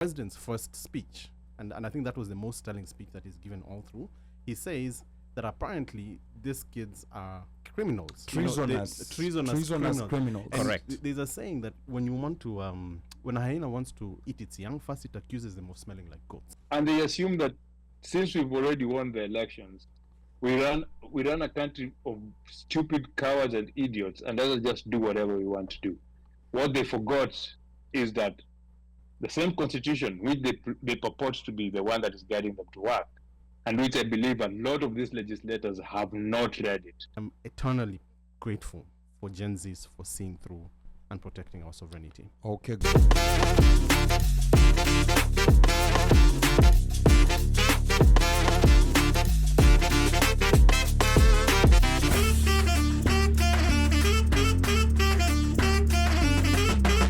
president's first speech, and I think that was the most telling speech that he's given all through. He says that apparently these kids are criminals, treasonous criminals. Correct. There's a saying that when you want to, when a hyena wants to eat its young, first it accuses them of smelling like goats. And they assume that since we've already won the elections, we run a country of stupid cowards and idiots, and let us just do whatever we want to do. What they forgot is that the same constitution, which they purport to be the one that is guiding them to work, and which I believe a lot of these legislators have not read it. I'm eternally grateful for Gen Zs for seeing through and protecting our sovereignty. Okay.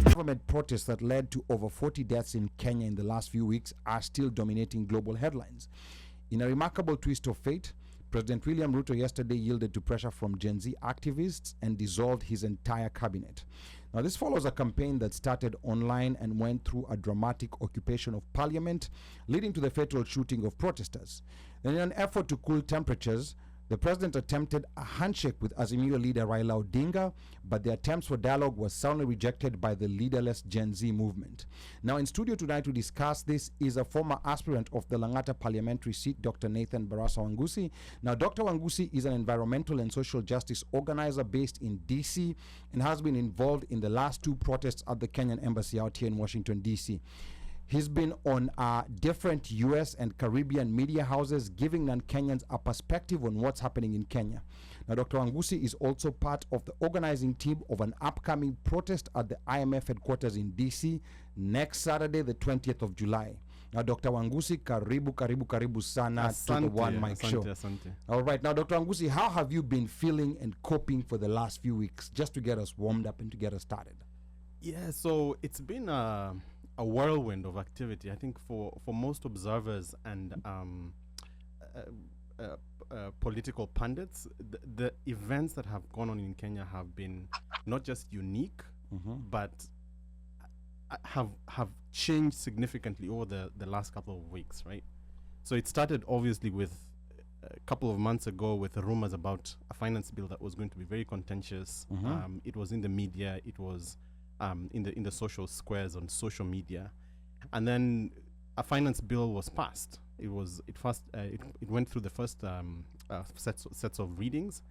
Government protests that led to over 40 deaths in Kenya in the last few weeks are still dominating global headlines. In a remarkable twist of fate, President William Ruto yesterday yielded to pressure from Gen Z activists and dissolved his entire cabinet. Now, this follows a campaign that started online and went through a dramatic occupation of parliament, leading to the fatal shooting of protesters. And in an effort to cool temperatures, the president attempted a handshake with Azimio leader Raila Odinga, but the attempts for dialogue was soundly rejected by the leaderless Gen Z movement. Now, in studio tonight to discuss this is a former aspirant of the Langata parliamentary seat, Dr. Nathan Barasa Wangusi. Now, Dr. Wangusi is an environmental and social justice organizer based in DC and has been involved in the last two protests at the Kenyan embassy out here in Washington, DC. He's been on different U.S. and Caribbean media houses, giving non-Kenyans a perspective on what's happening in Kenya. Now, Dr. Wangusi is also part of the organizing team of an upcoming protest at the IMF headquarters in D.C. next Saturday, the 20th of July. Now, Dr. Wangusi, karibu sana to the OneMicShow. Asante. All right. Now, Dr. Wangusi, how have you been feeling and coping for the last few weeks, just to get us warmed up and to get us started? Yeah, so it's been a whirlwind of activity. I think for most observers and political pundits, the events that have gone on in Kenya have been not just unique, but have changed significantly over the last couple of weeks, right? So it started obviously with a couple of months ago with the rumors about a finance bill that was going to be very contentious. It was in the media. It was in the social squares on social media, and then a finance bill was passed. It went through the first sets of readings,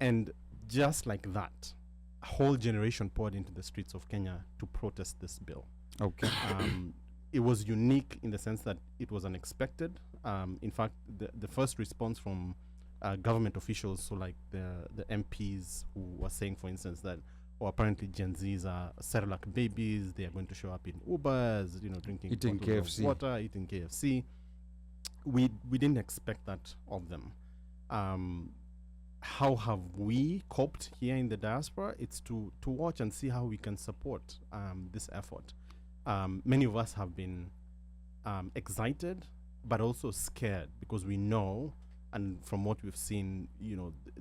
and just like that, a whole generation poured into the streets of Kenya to protest this bill. Okay. It was unique in the sense that it was unexpected. In fact, the first response from government officials, so like the MPs who were saying, for instance, that apparently Gen Zs are Cerelac babies. They are going to show up in Ubers, drinking eating KFC. Water, eating KFC. We didn't expect that of them. How have we coped here in the diaspora? It's to watch and see how we can support this effort. Many of us have been excited, but also scared, because we know, and from what we've seen,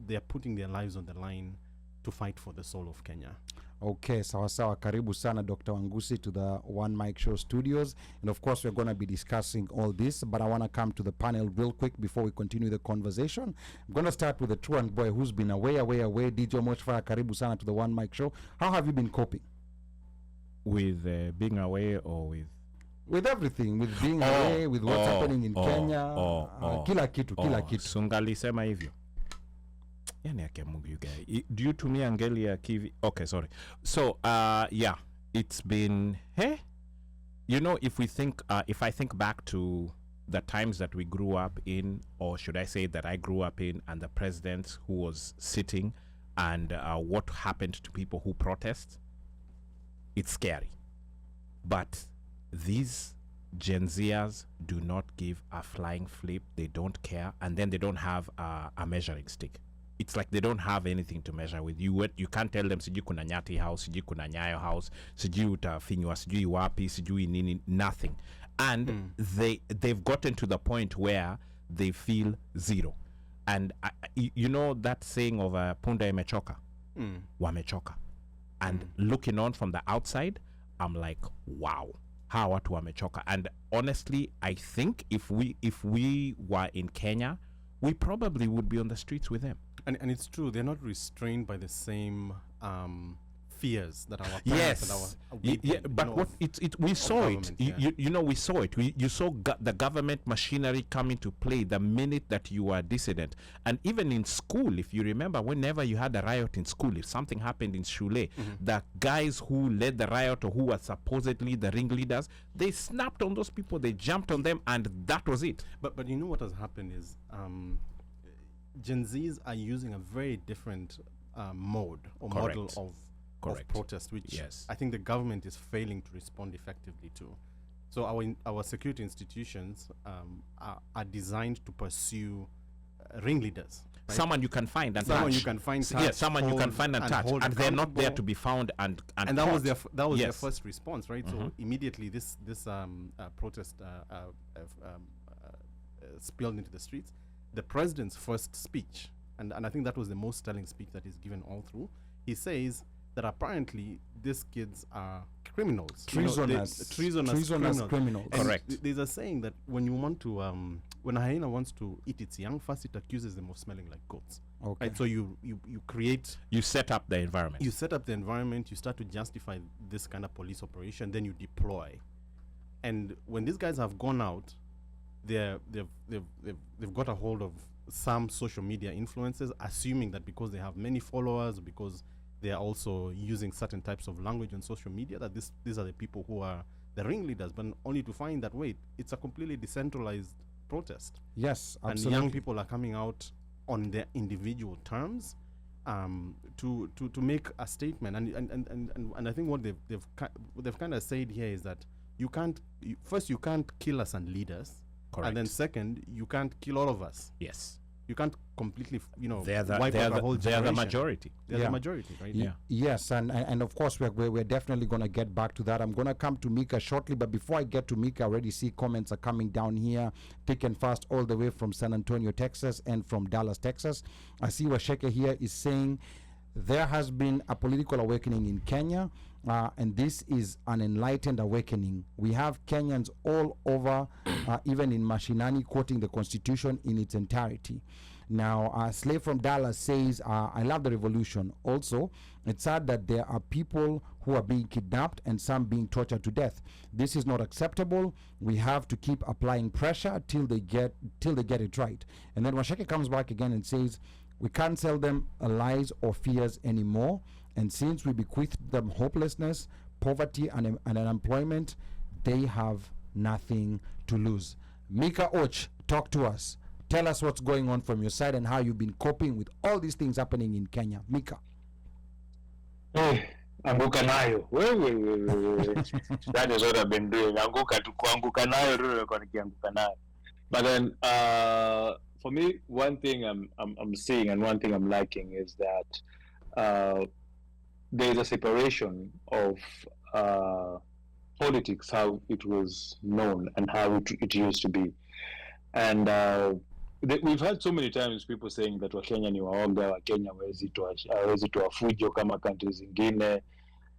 they are putting their lives on the line to fight for the soul of Kenya. Okay, sawa karibu sana Dr. Wangusi to the OneMicShow studios, and of course we're going to be discussing all this, but I want to come to the panel real quick before we continue the conversation. I'm going to start with the truant boy who's been away. DJ Mochfire, karibu sana to the OneMicShow. How have you been coping? With being away, or with everything, with being away, with what's happening in Kenya, kila kitu. Sungalisema hivyo. Yani yake Mungu, you guys. Do you tumia ngeli ya kivi? Okay, sorry. So, yeah, it's been, if I think back to the times that we grew up in, or should I say that I grew up in, and the president who was sitting, and what happened to people who protest, it's scary. But these Gen Zers do not give a flying flip. They don't care, and then they don't have a measuring stick. It's like they don't have anything to measure with. You can't tell them sijui kuna Nyati house, sijui kuna Nyayo house, sijui utafinywa, sijui wapi, sijui nini, nothing. And they've gotten to the point where they feel zero. And that saying of punda imechoka, wamechoka. And looking on from the outside, I'm like, wow, hawa watu wamechoka. And honestly, I think if we were in Kenya, we probably would be on the streets with them. And it's true, they're not restrained by the same fears that our parents and our but what we saw it. You know, we saw it. You saw the government machinery come into play the minute that you were dissident. And even in school, if you remember, whenever you had a riot in school, if something happened in Shule, the guys who led the riot or who were supposedly the ringleaders, they snapped on those people, they jumped on them, and that was it. But you know what has happened is Gen Zs are using a very different mode or model of protest, which I think the government is failing to respond effectively to. So our security institutions are designed to pursue ringleaders. Right? Someone you can find and someone touch. you can find, someone you can find and touch, and they're not there to be found and that was their first response, right? So immediately this protest spilled into the streets. The president's first speech, and I think that was the most telling speech that he's given all through. He says that apparently these kids are criminals, treasonous criminals. Correct. There's a saying that when you want to, when a hyena wants to eat its young, first it accuses them of smelling like goats. Okay. Right? So you set up the environment. You set up the environment. You start to justify this kind of police operation. Then you deploy, and when these guys have gone out, they've got a hold of some social media influencers, assuming that because they have many followers, because they are also using certain types of language on social media, that these are the people who are the ringleaders, but only to find that, wait, it's a completely decentralized protest. Yes, absolutely. And young people are coming out on their individual terms to make a statement. And I think what they've kind of said here is that you can't kill us and lead us. Correct. And then second, you can't kill all of us. Yes. You can't completely, wipe out the whole generation. They are the majority. They're the majority, right? Yeah. Yes, and of course we're definitely going to get back to that. I'm going to come to Mika shortly, but before I get to Mika, I already see comments are coming down here, thick and fast, all the way from San Antonio, Texas, and from Dallas, Texas. I see Washeke here is saying there has been a political awakening in Kenya, and this is an enlightened awakening. We have Kenyans all over, even in Mashinani, quoting the Constitution in its entirety. Now, Slave from Dallas says, I love the revolution. Also, it's sad that there are people who are being kidnapped and some being tortured to death. This is not acceptable. We have to keep applying pressure till they get it right. And then Washeke comes back again and says, we can't sell them lies or fears anymore. And since we bequeathed them hopelessness, poverty, and unemployment, they have nothing to lose. Mika Och, talk to us. Tell us what's going on from your side and how you've been coping with all these things happening in Kenya. Mika. Hey, anguka nayo. That is what I've been doing. Anguka nayo. But then, for me, one thing I'm seeing and one thing I'm liking is that there is a separation of politics, how it was known and how it used to be. And we've had so many times people saying that Wakenya ni waoga, Wakenya hawezi toa fujo kama countries zingine.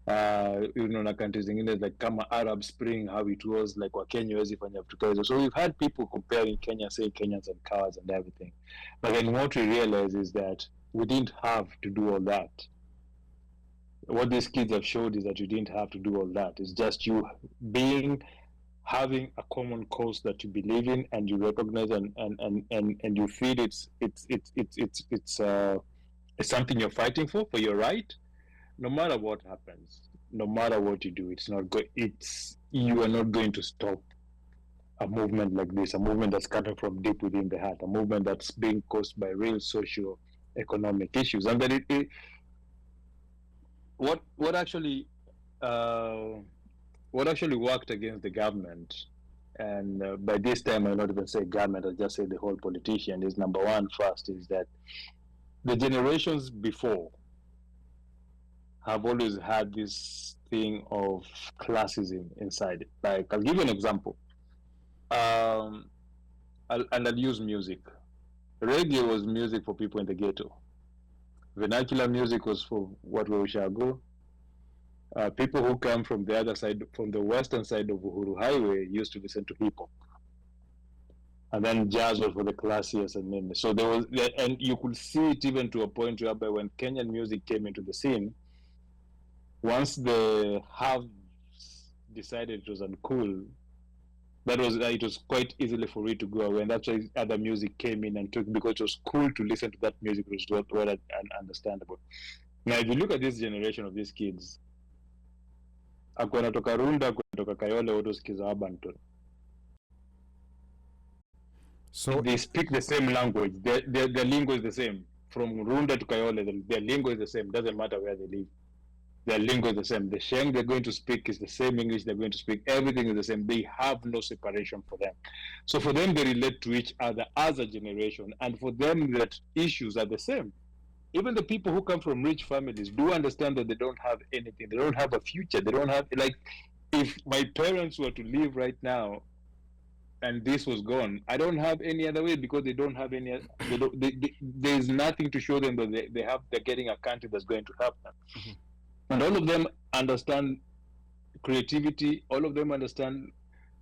Na countries zingine like kama Arab Spring, how it was like Wakenya hawezi fanya vitu kazi. So we've had people comparing Kenya, saying Kenyans and cowards and everything. But then what we realize is that we didn't have to do all that. What these kids have showed is that you didn't have to do all that. It's just you having a common cause that you believe in and you recognize and you feel it's something you're fighting for your right. No matter what happens, no matter what you do, you are not going to stop a movement like this, a movement that's coming from deep within the heart, a movement that's being caused by real socio-economic issues. And that what actually worked against the government, and by this time I'll not even say government, I'll just say the whole politician, is number one first, is that the generations before have always had this thing of classism inside it. Like, I'll give you an example. I'll use music. Reggae was music for people in the ghetto. Vernacular music was for what we shall go. People who come from the other side, from the western side of Uhuru Highway, used to listen to hip hop. And then jazz was for the classiest and mainly. So there was, and you could see it even to a point whereby when Kenyan music came into the scene, once the haves decided it was uncool, it was quite easily for it to go away, and that's why other music came in and took, because it was cool to listen to that music. It was well and understandable. Now, if you look at this generation of these kids, akwana toka Runda, akwana toka Kayole, wote sikiza Abanton. So they speak the same language. Their lingo is the same. From Runda to Kayole, their lingo is the same. Doesn't matter where they live. Their lingo is the same. The Sheng they're going to speak is the same English they're going to speak. Everything is the same. They have no separation for them. So for them, they relate to each other as a generation. And for them, that issues are the same. Even the people who come from rich families do understand that they don't have anything. They don't have a future. They don't have, like, if my parents were to leave right now, and this was gone, I don't have any other way, because they don't have any. There's nothing to show them that they're getting a country that's going to help them. Mm-hmm. And all of them understand creativity. All of them understand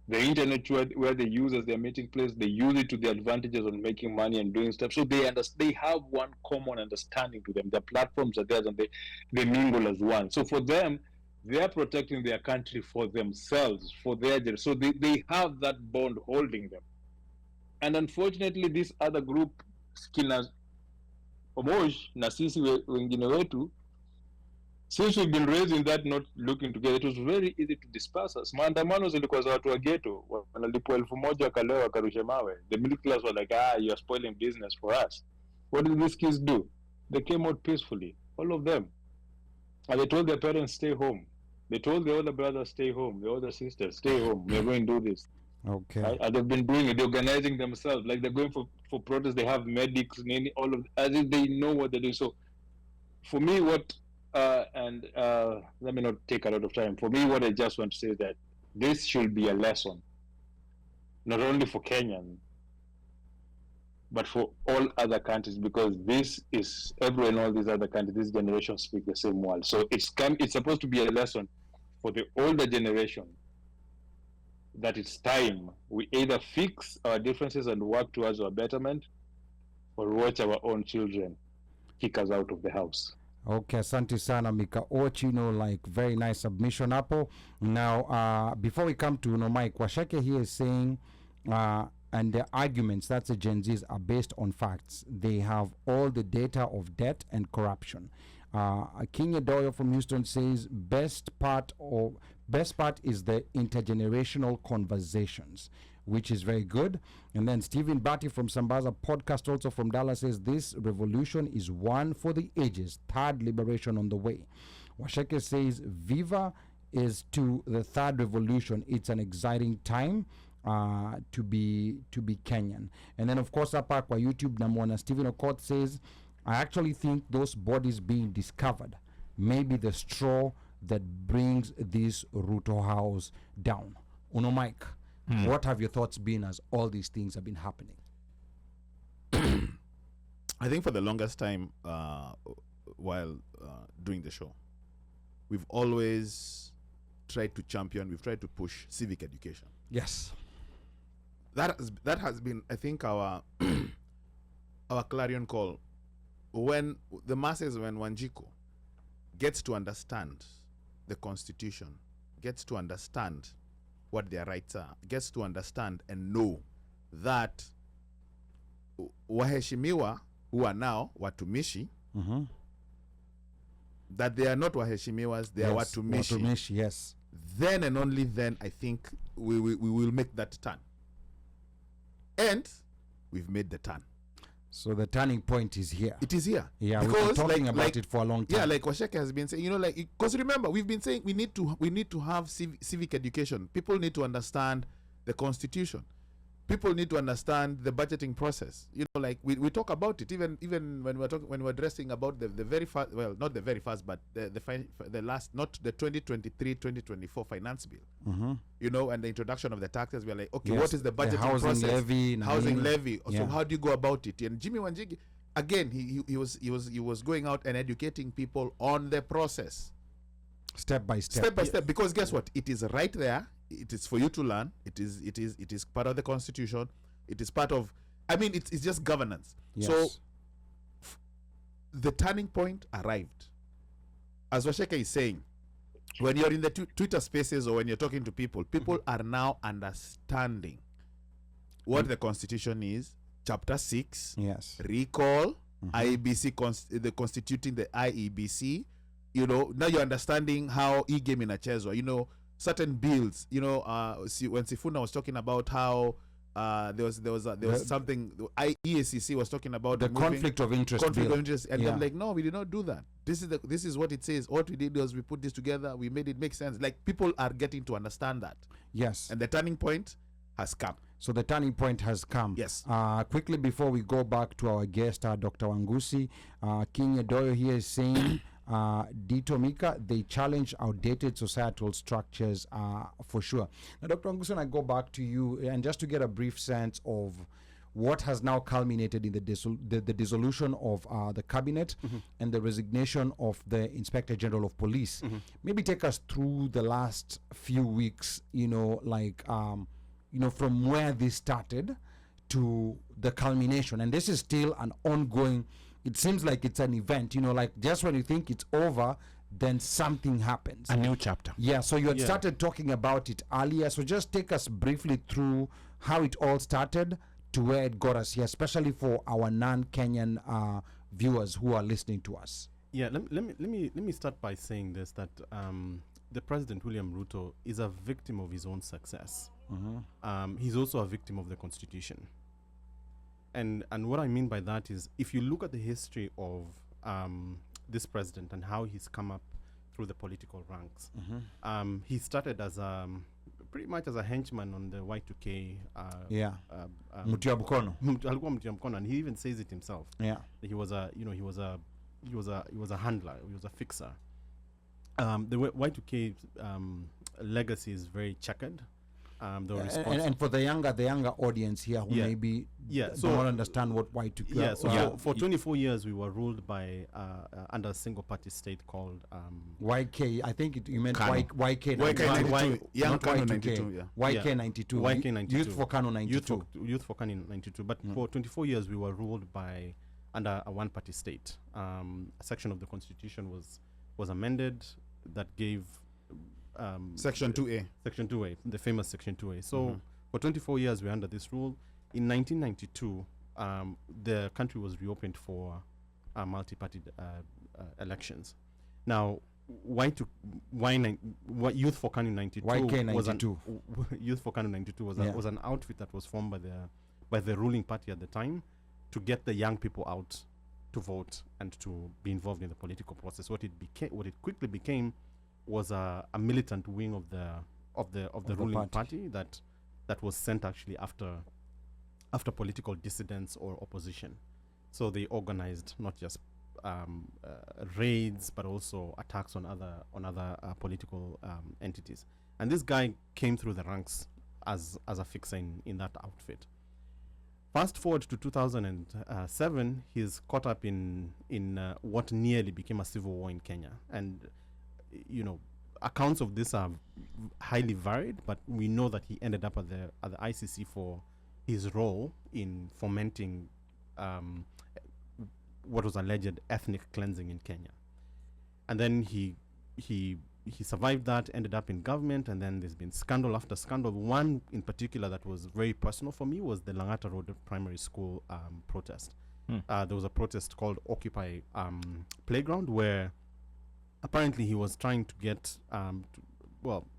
the internet, where they use as their meeting place. They use it to their advantages on making money and doing stuff. So they have one common understanding to them. Their platforms are theirs, and they mingle as one. So for them, they are protecting their country for themselves, for their generation. So they have that bond holding them. And unfortunately, this other group, Skinas Omoj, na sisi wengine wetu, since we've been raised in that, not looking together, it was very easy to disperse us. Maandamano zilikuwa za watu wa ghetto, wanalipwa 1,000 wakalewa wakarusha mawe. The middle class were like, you're spoiling business for us. What did these kids do? They came out peacefully, all of them. And they told their parents, stay home. They told the older brothers, stay home. The older sisters, stay home. We're going to do this. Okay. Right? And they've been doing it. They're organizing themselves. Like, they're going for protests. They have medics, all of, as if they know what they're doing. So for me, let me not take a lot of time. For me, what I just want to say is that this should be a lesson, not only for Kenyans, but for all other countries, because this is everywhere in all these other countries. This generation speak the same word. So it's supposed to be a lesson for the older generation that it's time we either fix our differences and work towards our betterment, or watch our own children kick us out of the house. Okay, asante sana Mika Ochino, like very nice submission hapo. Now, before we come to Mike, Washeke here is saying, and the arguments, that's the Gen Zs, are based on facts. They have all the data of debt and corruption. Kenya Doyle from Houston says, best part is the intergenerational conversations, which is very good. And then Stephen Batty from Sambaza podcast, also from Dallas, says this revolution is one for the ages, third liberation on the way. Washeke says Viva is to the third revolution. It's an exciting time to be Kenyan. And then of course hapa kwa YouTube namwona Stephen Okot says, I actually think those bodies being discovered may be the straw that brings this Ruto house down. Uno Mike, what have your thoughts been as all these things have been happening? I think for the longest time while doing the show, we've always tried to champion, we've tried to push civic education. Yes. That has been, I think, our our clarion call. When the masses, when Wanjiku gets to understand the Constitution, gets to understand what their rights are, gets to understand and know that waheshimiwa who are now watumishi, that they are not waheshimiwas, they are watumishi. Watumishi, yes. Then and only then, I think we will make that turn. And we've made the turn. So the turning point is here. It is here. Yeah, we've been talking about it for a long time. Yeah, like Washeke has been saying, because remember, we've been saying we need to have civic education. People need to understand the Constitution. People need to understand the budgeting process. We talk about it even when we're addressing about the very fast, well, not the very fast, but the last, not the 2023-2024 finance bill. And the introduction of the taxes. We're like, okay, yes, what is the budgeting process? Housing levy. Yeah. So how do you go about it? And Jimmy Wanjigi, again, he was going out and educating people on the process. Step by step. Step by step, because guess what? It is right there. It is for you to learn. It is part of the constitution. It is part of, I mean, it's just governance. Yes. So the turning point arrived. As Washeka is saying, when you're in the Twitter spaces or when you're talking to people, people are now understanding what the constitution is. Chapter 6, Yes. recall, IEBC, the constituting the IEBC. You know, now you're understanding how e-game in a chess, or, you know, certain bills, you know, when Sifuna was talking about how there was something, EACC was talking about The moving conflict of interest conflict bill. of interest, and Yeah. they're like, no, we did not do that. This is what it says. What we did was we put this together, we made it make sense. Like, people are getting to understand that, Yes. and the turning point has come. So the turning point has come. Yes. Quickly before we go back to our guest, Dr. Wangusi, King Edoyo here is saying, Dito Mika, they challenge outdated societal structures for sure. Now, Dr. Wangusi, I go back to you, and just to get a brief sense of what has now culminated in the dissolution of the cabinet and the resignation of the Inspector General of Police. Maybe take us through the last few weeks, you know, like, you know, from where this started to the culmination. And this is still an ongoing, it seems like it's an event, you know, like just when you think it's over, then something happens. A new chapter. Yeah, so you had Yeah. started talking about it earlier. So just take us briefly through how it all started to where it got us here, especially for our non-Kenyan viewers who are listening to us. Yeah, let me start by saying this, that the President William Ruto is a victim of his own success. He's also a victim of the Constitution. And what I mean by that is, if you look at the history of this president and how he's come up through the political ranks, he started as pretty much as a henchman on the Y2K. Yeah. Mutia Bukono. Alikuwa Mutia Mkono, and he even says it himself. Yeah. He was a handler. He was a fixer. The Y2K legacy is very checkered. And for the younger audience here who maybe so don't understand what Y2K for 24 years we were ruled by under a single party state called YK. I think you meant Kano. YK 92, Young not Kano Y2K. 92, yeah. YK 92. YK 92. Youth for Kano 92. Youth for Kano 92. But for 24 years we were ruled by under a one party state. A section of the constitution was amended that gave Section 2A. Section 2A, the famous Section 2A. So for 24 years we were under this rule. In 1992, the country was reopened for multi-party elections. Now, Youth for Kano 92 YK was 92. Youth for Kano 92 was an outfit that was formed by the ruling party at the time to get the young people out to vote and to be involved in the political process. What it quickly became was a militant wing of the ruling party that was sent actually after political dissidents or opposition. So they organized not just raids but also attacks on other political entities. And this guy came through the ranks as a fixer in that outfit. Fast forward to 2007, he's caught up in what nearly became a civil war in Kenya. And you know, accounts of this are highly varied, but we know that he ended up at the ICC for his role in fomenting what was alleged ethnic cleansing in Kenya. And then he survived that, ended up in government, and then there's been scandal after scandal. One in particular that was very personal for me was the Langata Road Primary School protest. There was a protest called Occupy Playground, where apparently he was trying to get,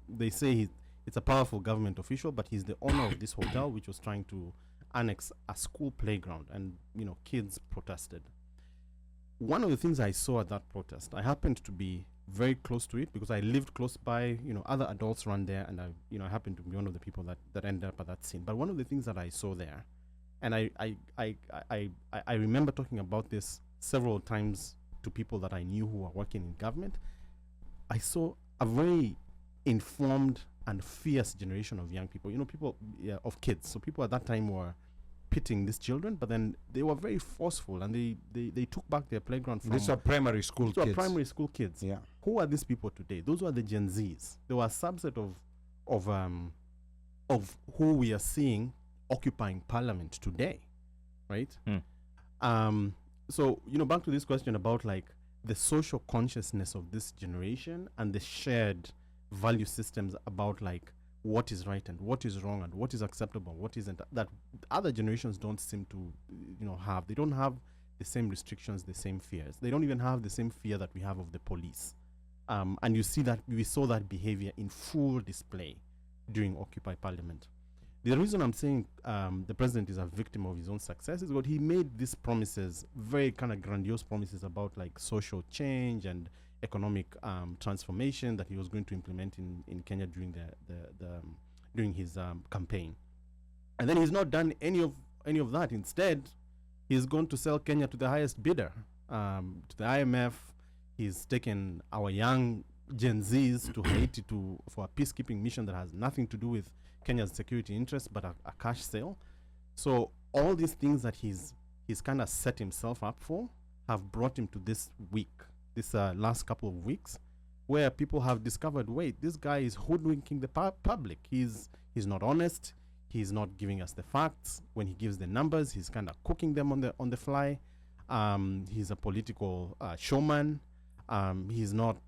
they say it's a powerful government official, but he's the owner of this hotel, which was trying to annex a school playground, and kids protested. One of the things I saw at that protest, I happened to be very close to it because I lived close by. Other adults ran there, and I happened to be one of the people that ended up at that scene. But one of the things that I saw there, and I remember talking about this several times to people that I knew who were working in government, I saw a very informed and fierce generation of young people, people of kids. So people at that time were pitting these children, but then they were very forceful, and they took back their playground from... These are primary school kids. Primary school kids. Yeah. Who are these people today? Those were the Gen Zs. They were a subset of who we are seeing occupying parliament today, right? So, back to this question about like the social consciousness of this generation and the shared value systems about like what is right and what is wrong and what is acceptable, what isn't, that other generations don't seem to, have. They don't have the same restrictions, the same fears. They don't even have the same fear that we have of the police. And we saw that behavior in full display during Occupy Parliament. The reason I'm saying the president is a victim of his own success is that he made these promises, very kind of grandiose promises about like social change and economic transformation that he was going to implement in Kenya during his campaign. And then he's not done any of that. Instead, he's going to sell Kenya to the highest bidder, to the IMF. He's taken our young Gen Zs to Haiti for a peacekeeping mission that has nothing to do with Kenya's security interests, but a cash sale. So all these things that he's kind of set himself up for have brought him to this last couple of weeks, where people have discovered, wait, this guy is hoodwinking the public. He's not honest. He's not giving us the facts. When he gives the numbers, he's kind of cooking them on the fly. He's a political showman. He's not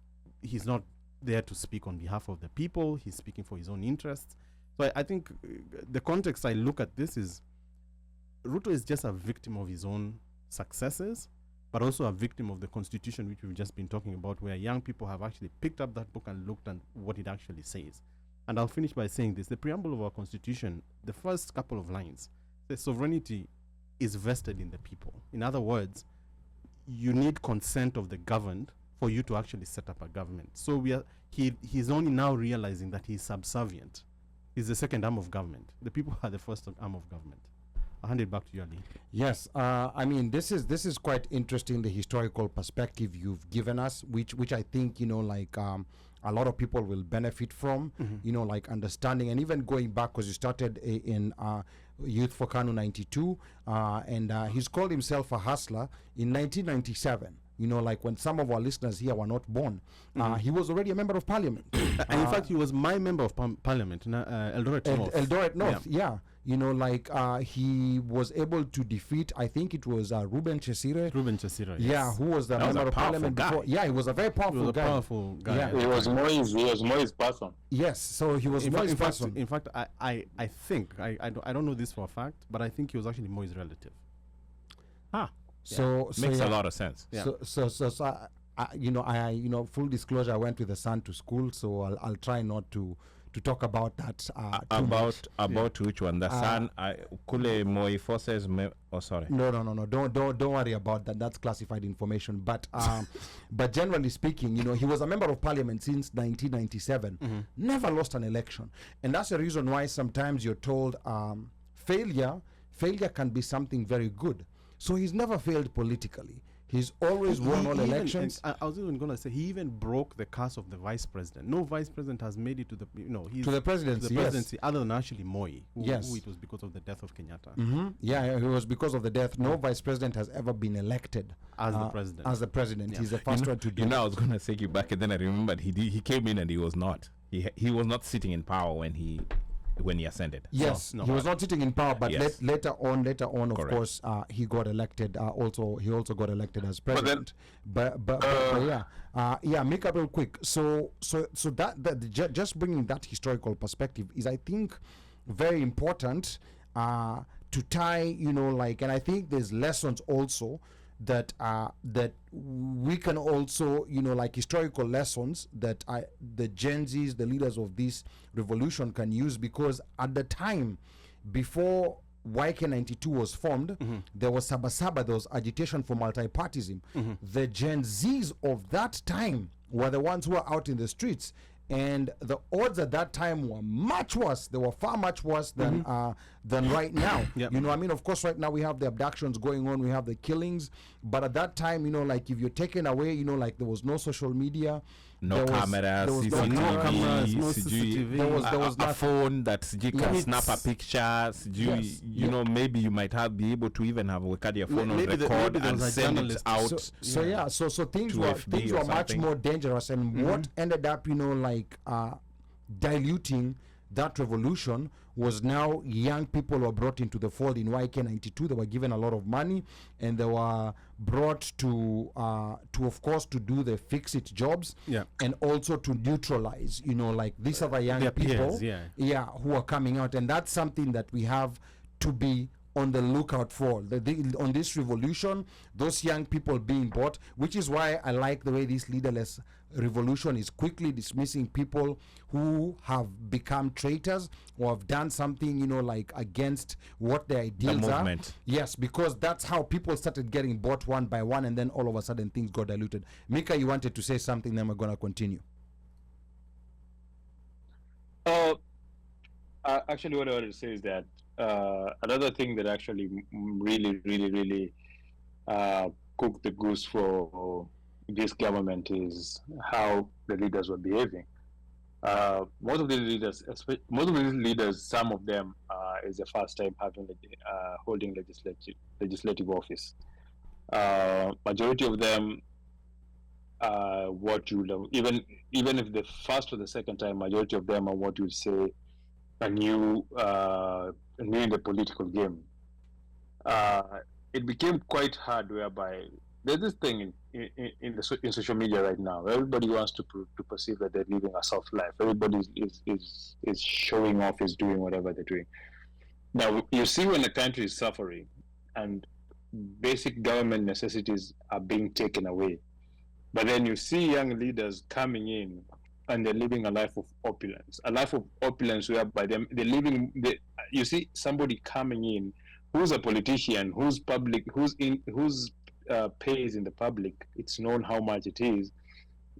there to speak on behalf of the people. He's speaking for his own interests. So I think the context I look at this is Ruto is just a victim of his own successes, but also a victim of the constitution, which we've just been talking about, where young people have actually picked up that book and looked at what it actually says. And I'll finish by saying this. The preamble of our constitution, the first couple of lines, the sovereignty is vested in the people. In other words, you need consent of the governed for you to actually set up a government. So he's only now realizing that he's subservient. He's the second arm of government. The people are the first arm of government. I'll hand it back to you, Ali. Yes, I mean, this is quite interesting, the historical perspective you've given us, which I think, a lot of people will benefit from, understanding, and even going back, because you started in Youth for Kanu 92, and he's called himself a hustler in 1997. When some of our listeners here were not born, he was already a member of parliament. And in fact, he was my member of parliament in Eldoret North. Eldoret North, yeah. He was able to defeat, I think it was Ruben Chesire. Yes. Yeah, who was the member of parliament before. Yeah, he was a very powerful guy. Yeah. He was Moi's person. Yes, so he was Moi's person. In fact, I think, I don't know this for a fact, but I think he was actually Moi's relative. So makes a lot of sense. Yeah. So I full disclosure, I went with the son to school, so I'll try not to talk about that. About which one? The son, Kule Moi forces. Sorry. No. Don't worry about that. That's classified information. But but generally speaking, he was a member of parliament since 1997. Never lost an election, and that's the reason why sometimes you're told failure can be something very good. So he's never failed politically. He's always won all elections. I was even going to say, he even broke the curse of the vice president. No vice president has made it to the presidency, yes. Other than actually Moi, who it was because of the death of Kenyatta. Yeah, it was because of the death. No vice president has ever been elected as the president. Yeah. He's the first one to do it. I was going to take you back, and then I remembered he came in and he was not. He was not sitting in power when he ascended. Yes, he was not sitting in power, but yes. later on, of Correct. course, he got elected. He also got elected as president. But yeah, make it real quick. So that just bringing that historical perspective is, I think, very important to tie. And I think there's lessons also that we can also, historical lessons that the Gen Zs, the leaders of this revolution, can use, because at the time before YK92 was formed, there was Sabasaba, there was agitation for multipartism. The Gen Zs of that time were the ones who were out in the streets, and the odds at that time were much worse. They were far much worse than right now. Yep. Of course, right now we have the abductions going on, we have the killings, but at that time, if you're taken away, there was no social media, no camera, there was no CCTV, cameras, no sijui, CCTV. There was a nothing. phone that sijui can Yes. snap a picture, sijui, Yes. you know, maybe you might be able to even have your phone on Maybe record there and was a send it journalist. out. So things to were FB or much something. more dangerous, and what ended up, diluting that revolution was now young people were brought into the fold in YK92. They were given a lot of money, and they were brought to of course to do the fix-it jobs, and also to neutralize, these are the young Their people, peers, who are coming out, and that's something that we have to be on the lookout for. On this revolution, those young people being bought, which is why I like the way this leaderless revolution is quickly dismissing people who have become traitors or have done something, against what their ideals are. movement. Yes, because that's how people started getting bought one by one, and then all of a sudden things got diluted. Mika, you wanted to say something, then we're going to continue. Actually, what I wanted to say is that another thing that actually really cooked the goose for this government is how the leaders were behaving. Most of these leaders, some of them is the first time holding legislative office. Majority of them, even if the first or the second time, majority of them are what you would say are new in the political game. It became quite hard, whereby there's this thing in social media right now. Everybody wants to perceive that they're living a soft life. Everybody is showing off, is doing whatever they're doing. Now, you see when a country is suffering and basic government necessities are being taken away, but then you see young leaders coming in and they're living a life of opulence whereby you see somebody coming in who's a politician, who's pays in the public. It's known how much it is,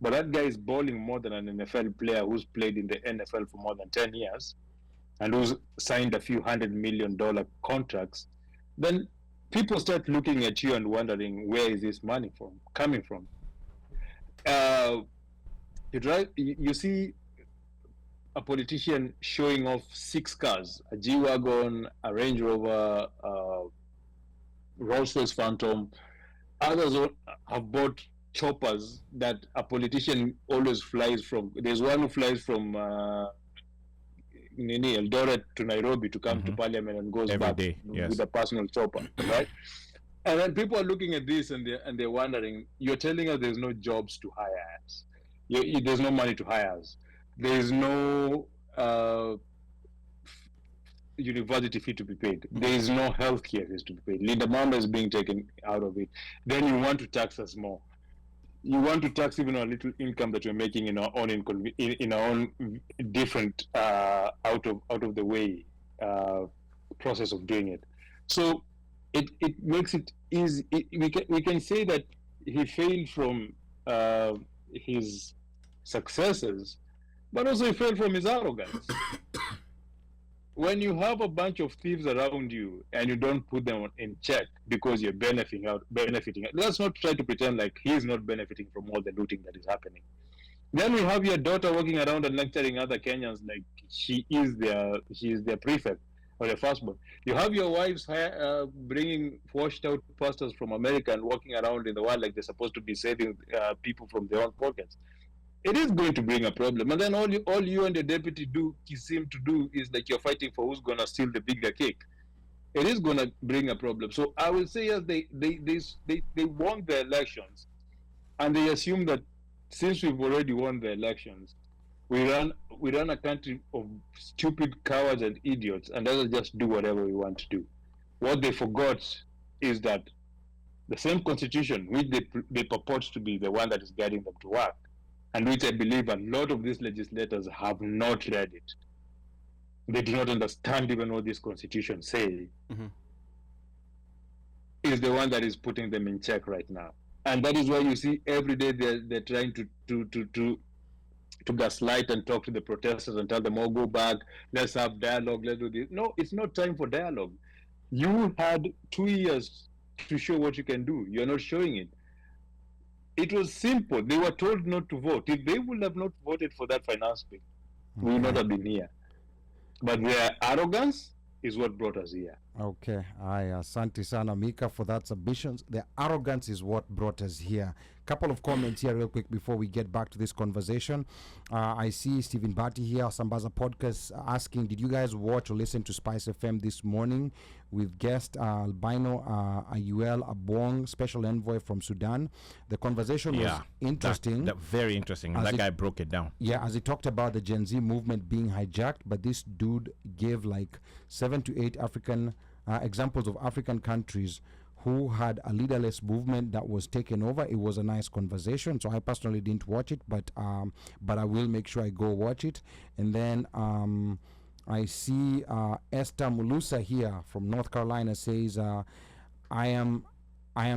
but that guy is balling more than an NFL player who's played in the NFL for more than 10 years and who's signed a few $100 million contracts. Then people start looking at you and wondering, where is this money coming from? You see a politician showing off 6 cars, a G-Wagon, a Range Rover, Rolls-Royce Phantom. Others have bought choppers that a politician always flies from. There's one who flies from Eldoret to Nairobi to come to Parliament and goes every back day, yes, with a personal chopper, right? And then people are looking at this and they're wondering, you're telling us there's no jobs to hire us. There's no money to hire us. There's no university fee to be paid. There is no healthcare fees to be paid. Linda Mama is being taken out of it. Then you want to tax us more. You want to tax even our little income that we're making in our own different out of the way process of doing it. So it makes it easy. We can say that he failed from his successes, but also he failed from his arrogance. When you have a bunch of thieves around you and you don't put them in check because you're benefiting, let's not try to pretend like he's not benefiting from all the looting that is happening. Then we have your daughter walking around and lecturing other Kenyans like she is their prefect or their firstborn. You have your wives bringing washed out pastors from America and walking around in the world like they're supposed to be saving people from their own pockets. It is going to bring a problem, and then all you and the deputy seem to do is like you're fighting for who's gonna steal the bigger cake. It is gonna bring a problem. So I will say, yes, they won the elections, and they assume that since we've already won the elections, we run a country of stupid cowards and idiots, and let us just do whatever we want to do. What they forgot is that the same constitution, which they purport to be the one that is guiding them to work, and which I believe a lot of these legislators have not read it. They do not understand even what this constitution says, is the one that is putting them in check right now. And that is why you see every day they're trying to gaslight and talk to the protesters and tell them, oh, go back, let's have dialogue, let's do this. No, it's not time for dialogue. You had 2 years to show what you can do. You're not showing it. it was simple. They were told not to vote. If they would have not voted for that finance bill, we would not have been here. But their arrogance is what brought us here. Okay, asante sana Mika for that submissions. The arrogance is what brought us here. Couple of comments here real quick before we get back to this conversation. I see Stephen Bati here, Sambaza Podcast, asking, did you guys watch or listen to Spice FM this morning with guest Albino Ayuel Abong, special envoy from Sudan? The conversation was interesting. That very interesting. That guy broke it down. Yeah, as he talked about the Gen Z movement being hijacked, but this dude gave like 7 to 8 African examples of African countries who had a leaderless movement that was taken over. It was a nice conversation. So I personally didn't watch it, but I will make sure I go watch it. And then I see Esther Mulusa here from North Carolina says, I am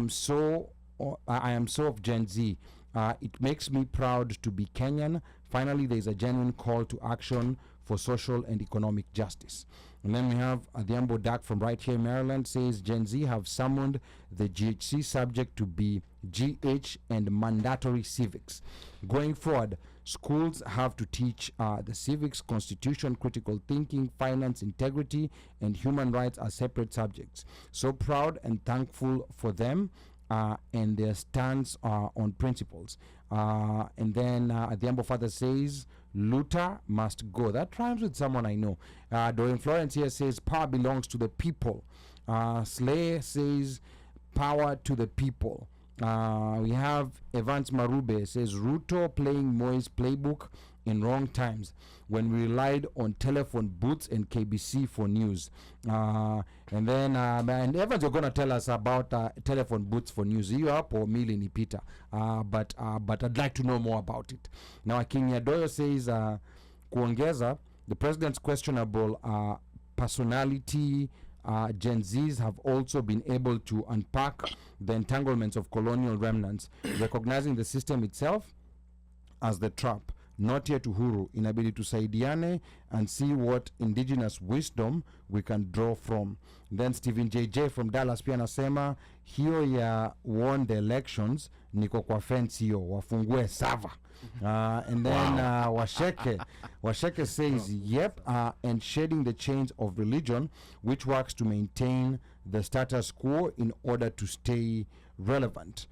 so of Gen Z. It makes me proud to be Kenyan. Finally, there is a genuine call to action for social and economic justice. And then we have Adhiambo Dak from right here in Maryland says, Gen Z have summoned the GHC subject to be GH and mandatory civics. Going forward, schools have to teach the civics, constitution, critical thinking, finance, integrity, and human rights as separate subjects. So proud and thankful for them and their stance on principles. And then Adhiambo Father says, Luther must go. That rhymes with someone I know. Dorian Florence here says, power belongs to the people. Slay says, power to the people. We have Evans Marube says, Ruto playing Moi's playbook in wrong times when we relied on telephone booths and KBC for news. And then and Evans, you're going to tell us about telephone booths for news. You up or Mili Nipita? But I'd like to know more about it. Now, Kenya Doyo says, kuongeza, the president's questionable personality, Gen Zs have also been able to unpack the entanglements of colonial remnants, recognizing the system itself as the trap. Not yet Uhuru, inabidi tusaidiane and see what indigenous wisdom we can draw from. Then Stephen JJ from Dallas pia anasema hiyo ya won the elections niko kwa fence hiyo wafungue sava. And then Washeke says yep, and shedding the chains of religion which works to maintain the status quo in order to stay relevant.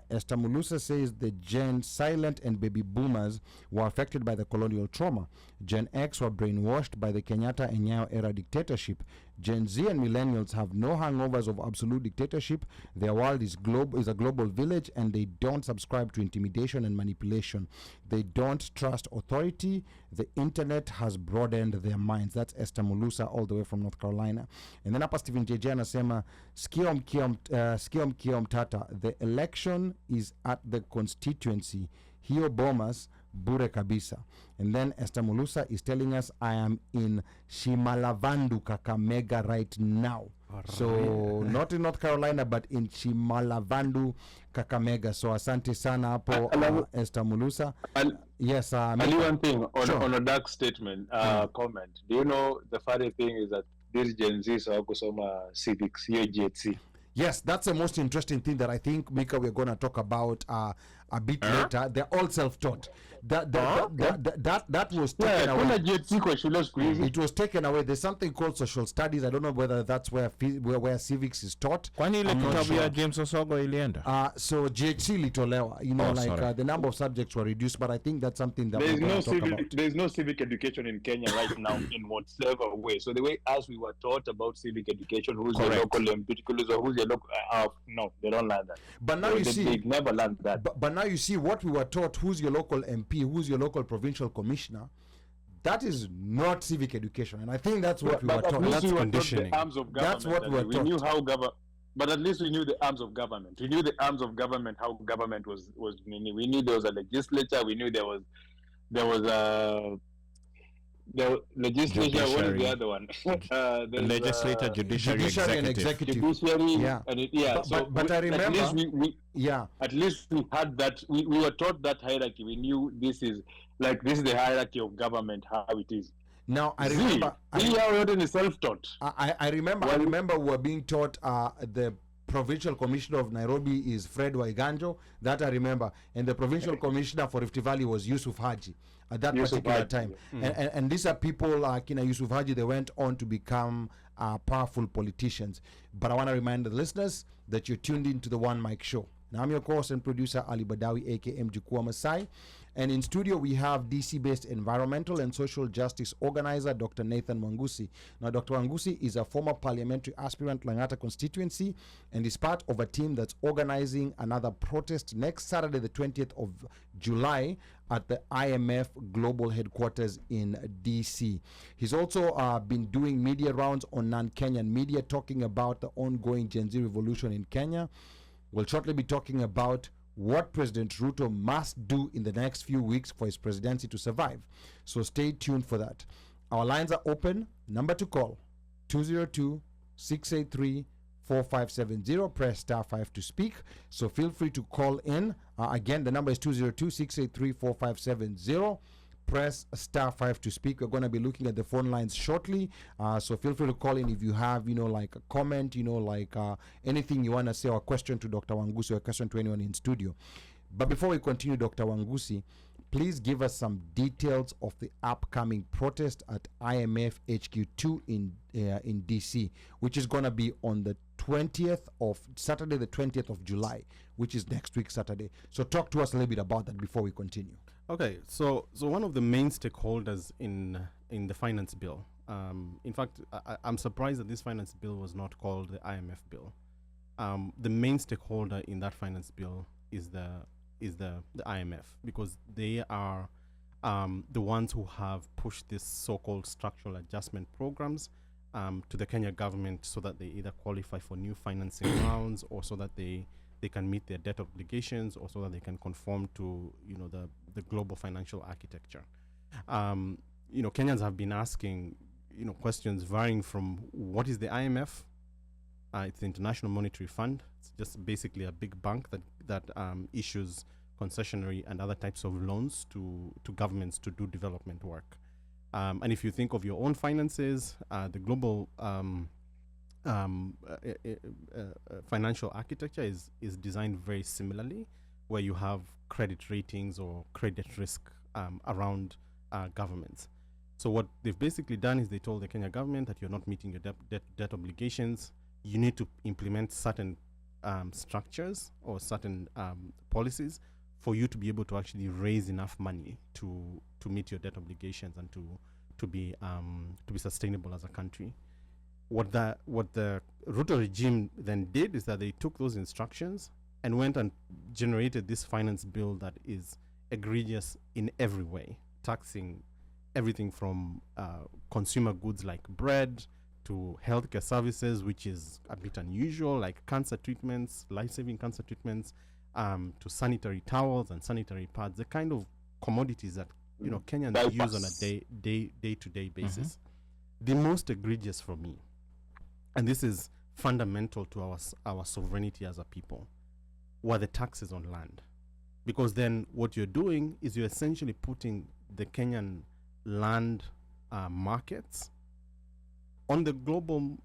Esther Mulusa says the Gen Silent and baby boomers were affected by the colonial trauma. Gen X were brainwashed by the Kenyatta and Nyayo era dictatorship. Gen Z and millennials have no hangovers of absolute dictatorship. Their world is a global village, and they don't subscribe to intimidation and manipulation. They don't trust authority. The internet has broadened their minds. That's Esther Mulusa all the way from North Carolina. And then hapa Stephen JJ anasema sikio mkio mtata, the election is at the constituency. Hiyo bomas bure kabisa. And then Esther Mulusa is telling us, I am in Shimalavandu, Kakamega right now. Right. So not in North Carolina, but in Shimalavandu, Kakamega. So asante sana hapo Esther Mulusa. Yes, one thing on, sure. On a dark statement comment. Do you know the funny thing is that these Gen Zs are kusoma civics, here GHC. Yes, that's the most interesting thing that I think, Mika, we're going to talk about a bit later. They're all self-taught. That was taken away. It was taken away. There's something called social studies. I don't know whether that's where civics is taught. Kwani ile kitabu ya James Osogo ilienda? So GHC litolewa. You know, the number of subjects were reduced, but I think that's something that we're going to talk about. There's no civic education in Kenya right now in whatsoever way. So the way as we were taught about civic education, who's your local MP, or who's your local... no, they don't learn that. But now they never learned that. But now you see what we were taught, who's your local MP, who's your local provincial commissioner. That is not civic education, and I think that's what we were taught. That's conditioning. That's what we were taught. We knew how but at least we knew the arms of government. We knew the arms of government, how government was. We knew there was a legislature. We knew there was the legislature. Judiciary. What is the other one? Legislature, judiciary, and executive. Judiciary, yeah. But I remember. At least we had that. We were taught that hierarchy. We knew this is the hierarchy of government, how it is. Now I remember. We are already self-taught. I remember we were being taught the provincial commissioner of Nairobi is Fred Waiganjo, that I remember, and the provincial commissioner for Rift Valley was Yusuf Haji at that particular time. And these are people like Yusuf Haji, they went on to become powerful politicians. But I want to remind the listeners that you're tuned into the One Mic Show. Now, I'm your host and producer, Ali Badawi, aka Mjukua Masai. And in studio, we have DC-based environmental and social justice organizer, Dr. Nathan Wangusi. Now, Dr. Wangusi is a former parliamentary aspirant, Langata constituency, and is part of a team that's organizing another protest next Saturday, the 20th of July, at the IMF Global Headquarters in DC. He's also been doing media rounds on non-Kenyan media, talking about the ongoing Gen Z revolution in Kenya. We'll shortly be talking about what President Ruto must do in the next few weeks for his presidency to survive. So stay tuned for that. Our lines are open. Number to call, 202-683-4570. Press star 5 to speak. So feel free to call in. Again, the number is 202-683-4570. Press star 5 to speak. We're going to be looking at the phone lines shortly, so feel free to call in if you have like a comment, anything you want to say, or a question to Dr. Wangusi, or a question to anyone in studio. But before we continue, Dr. Wangusi, please give us some details of the upcoming protest at IMF HQ2 in DC, which is going to be on the 20th of Saturday, the 20th of July, which is next week Saturday. So talk to us a little bit about that before we continue. Okay, so one of the main stakeholders in the finance bill, in fact, I'm surprised that this finance bill was not called the IMF bill. The main stakeholder in that finance bill is the IMF, because they are the ones who have pushed this so-called structural adjustment programs to the Kenya government, so that they either qualify for new financing rounds, or so that they can meet their debt obligations, or so that they can conform to the global financial architecture. Kenyans have been asking questions varying from what is the IMF. It's the International Monetary Fund. It's just basically a big bank that issues concessionary and other types of loans to governments to do development work. And if you think of your own finances, the global financial architecture is designed very similarly, where you have credit ratings or credit risk around governments. So what they've basically done is they told the Kenya government that you're not meeting your debt obligations. You need to implement certain structures or certain policies for you to be able to actually raise enough money to meet your debt obligations and to be sustainable as a country. What the Ruto regime then did is that they took those instructions and went and generated this finance bill that is egregious in every way, taxing everything from consumer goods like bread to healthcare services, which is a bit unusual, like cancer treatments, life-saving cancer treatments, to sanitary towels and sanitary pads, the kind of commodities that Kenyans use on a day-to-day basis. The most egregious for me, and this is fundamental to our sovereignty as a people, were the taxes on land. Because then what you're doing is you're essentially putting the Kenyan land markets on the global,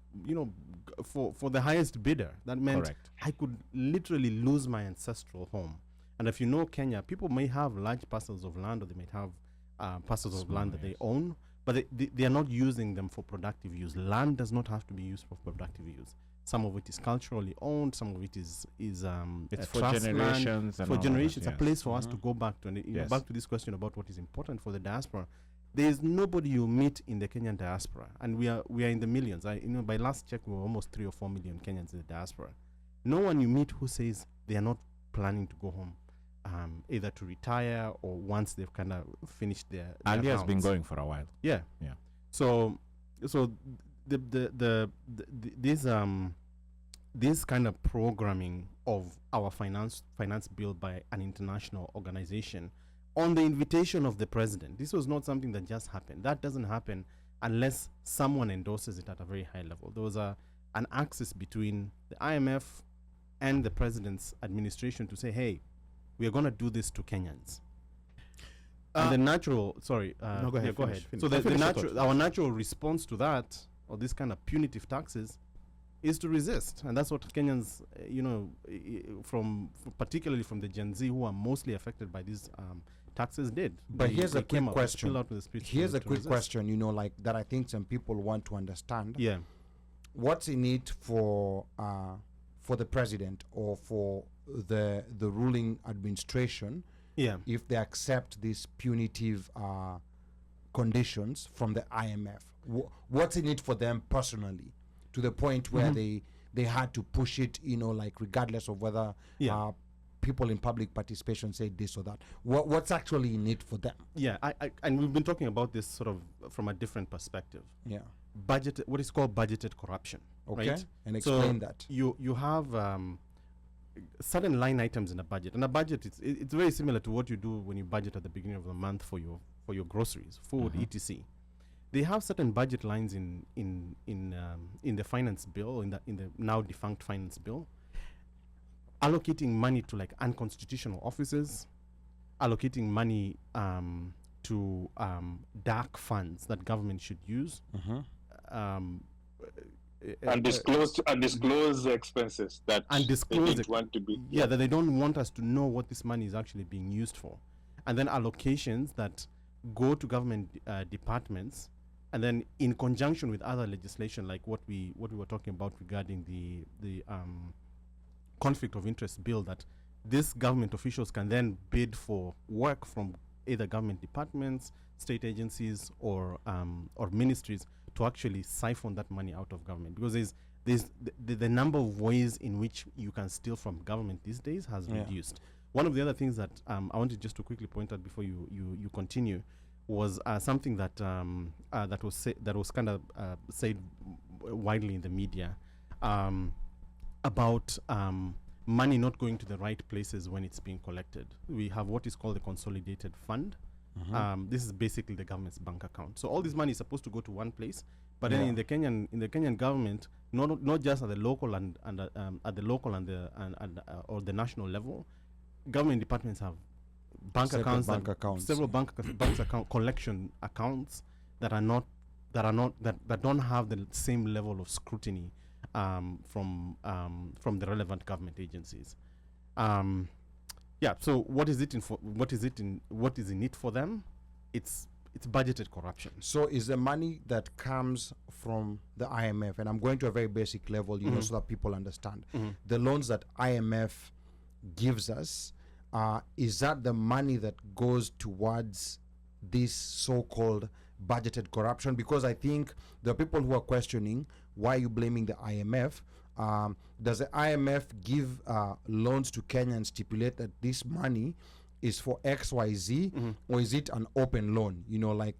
for the highest bidder. That meant Correct. I could literally lose my ancestral home. And if you know Kenya, people may have large parcels of land, or they might have parcels of land that they own, but they are not using them for productive use. Land does not have to be used for productive use. Some of it is culturally owned, some of it is It's for generations. land. And For all generations, that, a place for us to go back to. And Yes. back to this question about what is important for the diaspora. There is nobody you meet in the Kenyan diaspora, and we are in the millions. By last check, we were almost 3 or 4 million Kenyans in the diaspora. No one you meet who says they are not planning to go home, either to retire or once they've kind of finished their Ali has been rounds. going for a while. Yeah. Yeah. So this kind of programming of our finance bill by an international organization on the invitation of the president. This was not something that just happened. That doesn't happen unless someone endorses it at a very high level. There was an axis between the IMF and the president's administration to say, hey, we are going to do this to Kenyans. And the natural, sorry. No, go ahead. Go finish, ahead. finish. So Finish your thought. our natural response to that, or this kind of punitive taxes, is to resist, and that's what Kenyans, particularly from the Gen Z, who are mostly affected by these taxes, did. But here's a quick question. Here's a quick question, like that I think some people want to understand. Yeah. What's in it for the president or for the ruling administration if they accept these punitive conditions from the IMF? What's in it for them personally, to the point where they had to push it, like regardless of whether people in public participation say this or that? What's actually in it for them? Yeah, and we've been talking about this sort of from a different perspective. Yeah. What is called budgeted corruption. Okay, right? And explain that. You have certain line items in a budget, and a budget it's very similar to what you do when you budget at the beginning of the month for your groceries, food, etc. They have certain budget lines in the finance bill, in the now defunct finance bill, allocating money to like unconstitutional offices, allocating money to dark funds that government should use. Undisclosed expenses that they don't want to be. Yeah, that they don't want us to know what this money is actually being used for, and then allocations that go to government departments, and then in conjunction with other legislation like what we were talking about regarding the conflict of interest bill, that these government officials can then bid for work from either government departments, state agencies, or ministries to actually siphon that money out of government, because there's the number of ways in which you can steal from government these days has reduced. One of the other things that I wanted just to quickly point out before you continue was something that was kind of said widely in the media about money not going to the right places when it's being collected. We have what is called the consolidated fund. This is basically the government's bank account. So all this money is supposed to go to one place, but then in the Kenyan government, not just at the local and or the national level, government departments have several bank account collection accounts that don't have the same level of scrutiny from the relevant government agencies. So what is in it for them? It's budgeted corruption. So is the money that comes from the IMF, and I'm going to a very basic level, so that people understand, the loans that IMF gives us, is that the money that goes towards this so-called budgeted corruption? Because I think there are people who are questioning, why are you blaming the IMF? Does the IMF give loans to Kenya and stipulate that this money is for XYZ, or is it an open loan?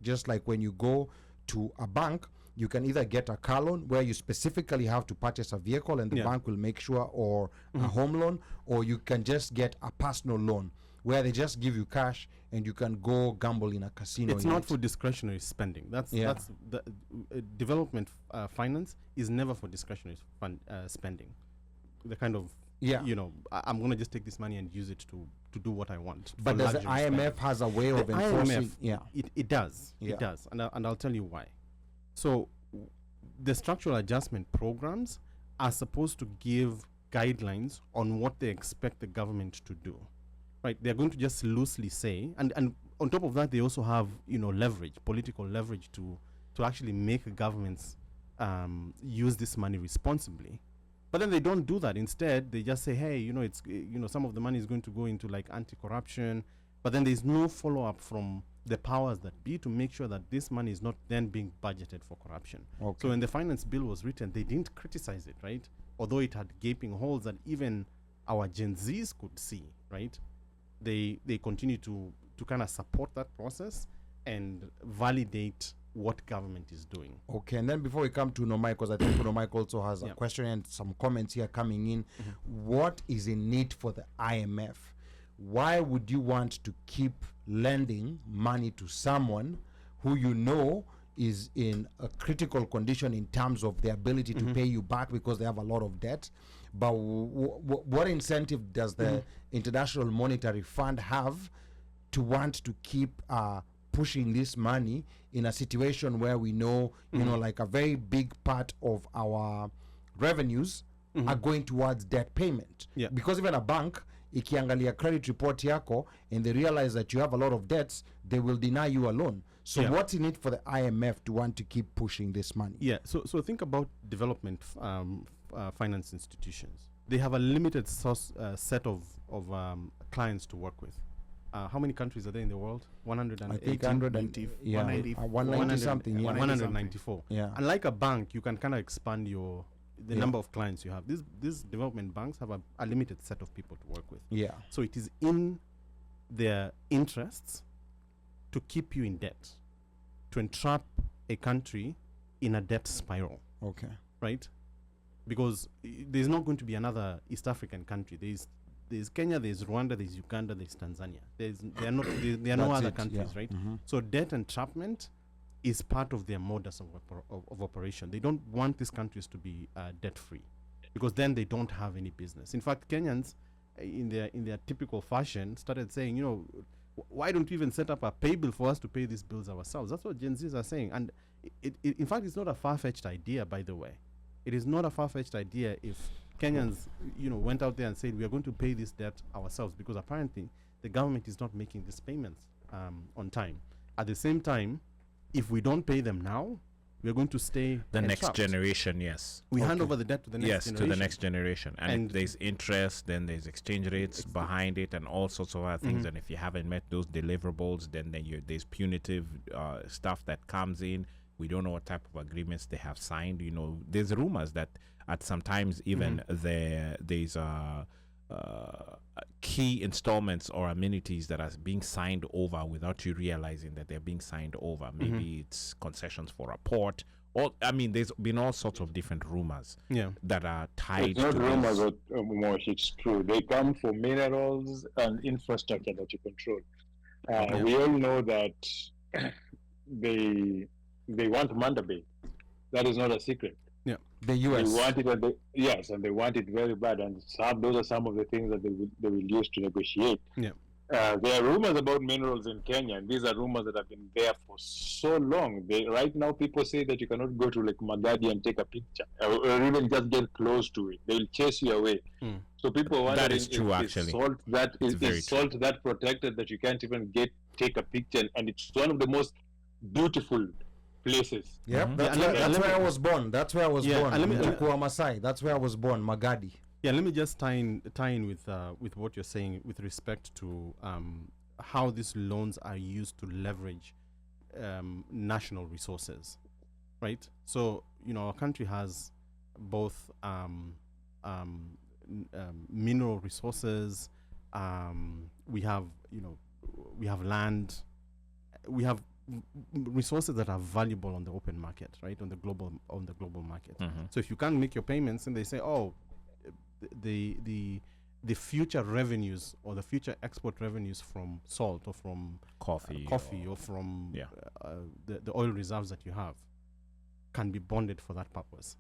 Just like when you go to a bank, you can either get a car loan where you specifically have to purchase a vehicle and the bank will make sure, or a home loan, or you can just get a personal loan where they just give you cash and you can go gamble in a casino. It's not for discretionary spending. That's the development finance is never for discretionary spending. The kind of I'm going to just take this money and use it to do what I want. But does the IMF has a way of enforcing? It does. It does, and I'll tell you why. So the structural adjustment programs are supposed to give guidelines on what they expect the government to do. Right? They're going to just loosely say, and on top of that, they also have leverage, political leverage to actually make governments use this money responsibly. But then they don't do that. Instead, they just say, hey, it's some of the money is going to go into like anti-corruption, but then there's no follow-up from the powers that be to make sure that this money is not then being budgeted for corruption. Okay. So when the finance bill was written, they didn't criticize it, right? Although it had gaping holes that even our Gen Zs could see, right? They continue to kind of support that process and validate what government is doing. Okay, and then before we come to Nomai, because I think Nomai also has a question and some comments here coming in. What is in it for the IMF? Why would you want to keep lending money to someone who is in a critical condition in terms of their ability to pay you back because they have a lot of debt? But what incentive does the International Monetary Fund have to want to keep pushing this money in a situation where we know, like a very big part of our revenues are going towards debt payment. Yeah. Because even a bank, ikiangalia credit report yako and they realize that you have a lot of debts, they will deny you a loan. So Yeah. what's in it for the IMF to want to keep pushing this money? Yeah, so think about development finance institutions. They have a limited set of clients to work with. How many countries are there in the world? 180? I think 190, yeah, 190 something. Yeah. 194. Yeah. Unlike a bank, you can kind of expand the number of clients you have. These development banks have a limited set of people to work with. Yeah. So it is in their interests to keep you in debt, to entrap a country in a debt spiral, Okay. right? Because there's not going to be another East African country. There's Kenya, there's Rwanda, there's Uganda, there's Tanzania. There are no That's other it, countries, yeah. right? Mhm. So debt entrapment is part of their modus of operation. They don't want these countries to be debt-free, because then they don't have any business. In fact, Kenyans, in their typical fashion, started saying, why don't you even set up a pay bill for us to pay these bills ourselves? That's what Gen Zs are saying. And in fact, it's not a far-fetched idea, by the way. It is not a far-fetched idea if Kenyans, went out there and said, we are going to pay this debt ourselves, because apparently the government is not making these payments on time. At the same time, if we don't pay them now, we are going to stay The next entrapped. generation, yes. We hand over the debt to the next Yes, generation. to the next generation. And And if there's interest, then there's exchange rates behind it and all sorts of other things. And if you haven't met those deliverables, then there's punitive stuff that comes in. We don't know what type of agreements they have signed. There's rumors that at sometimes even there's key installments or amenities that are being signed over without you realizing that they're being signed over. Maybe it's concessions for a port. There's been all sorts of different rumors that are tied It's not to rumors, this. Mosh, it's true. They come for minerals and infrastructure that you control. We all know that they want Manda Bay. That is not a secret. The US. They want it, and they want it very bad. And those are some of the things that they will use to negotiate. Yeah. There are rumors about minerals in Kenya, and these are rumors that have been there for so long. Right now, people say that you cannot go to Magadi and take a picture, or even just get close to it. They'll chase you away. So people are wondering, That is true, actually. Is salt that protected that you can't even take a picture, and it's one of the most beautiful places. Yep, that's where I was born. That's where I was born. Mjukuu wa Masai. That's where I was born, Magadi. Yeah, let me just tie in with what you're saying with respect to how these loans are used to leverage national resources, right? So our country has both mineral resources. We have land. We have resources that are valuable on the open market, right? On the global market. So if you can't make your payments, and they say, the future revenues or the future export revenues from salt or from Coffee or from the oil reserves that you have can be bonded for that purpose.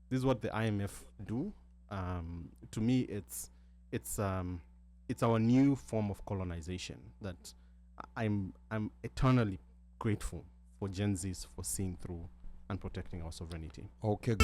This is what the IMF do. To me, it's our new form of colonization that I'm eternally grateful for Gen Zs for seeing through and protecting our sovereignty. Okay.